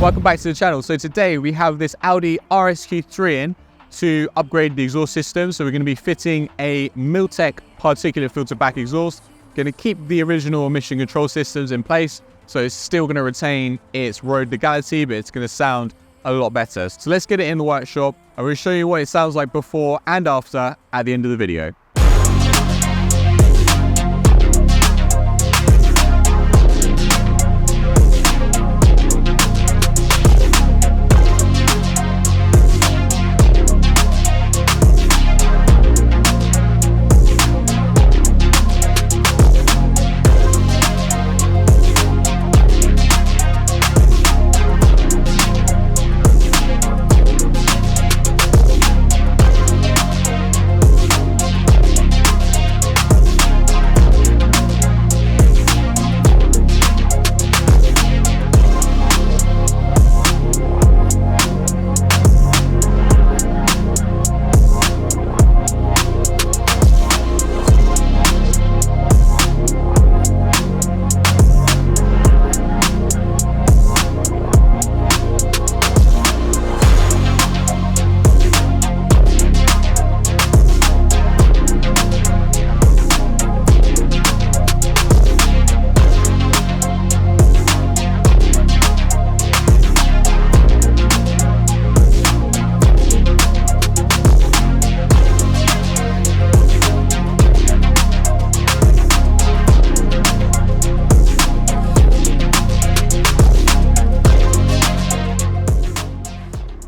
Welcome back to the channel. So today we have this Audi RS Q3 in to upgrade the exhaust system. So we're going to be fitting a Milltek particulate filter back exhaust. Going to keep the original emission control systems in place. So it's still going to retain its road legality, but it's going to sound a lot better. So let's get it in the workshop. I will show you what it sounds like before and after at the end of the video.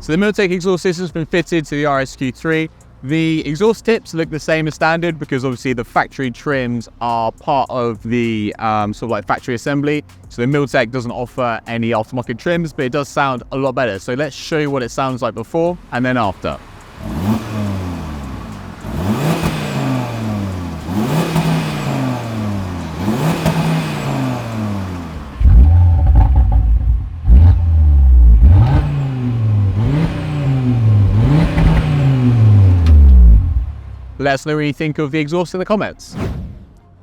So the Milltek exhaust system has been fitted to the RS Q3. The exhaust tips look the same as standard because obviously the factory trims are part of the sort of like factory assembly. So the Milltek doesn't offer any aftermarket trims, but it does sound a lot better. So let's show you what it sounds like before and then after. Let us know what you think of the exhaust in the comments.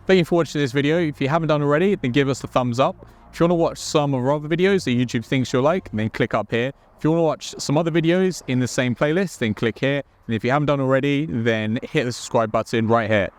Thank you for watching this video. If you haven't done already, then give us a thumbs up. If you want to watch some of our other videos that YouTube thinks you'll like, then click up here. If you want to watch some other videos in the same playlist, then click here. And if you haven't done already, then hit the subscribe button right here.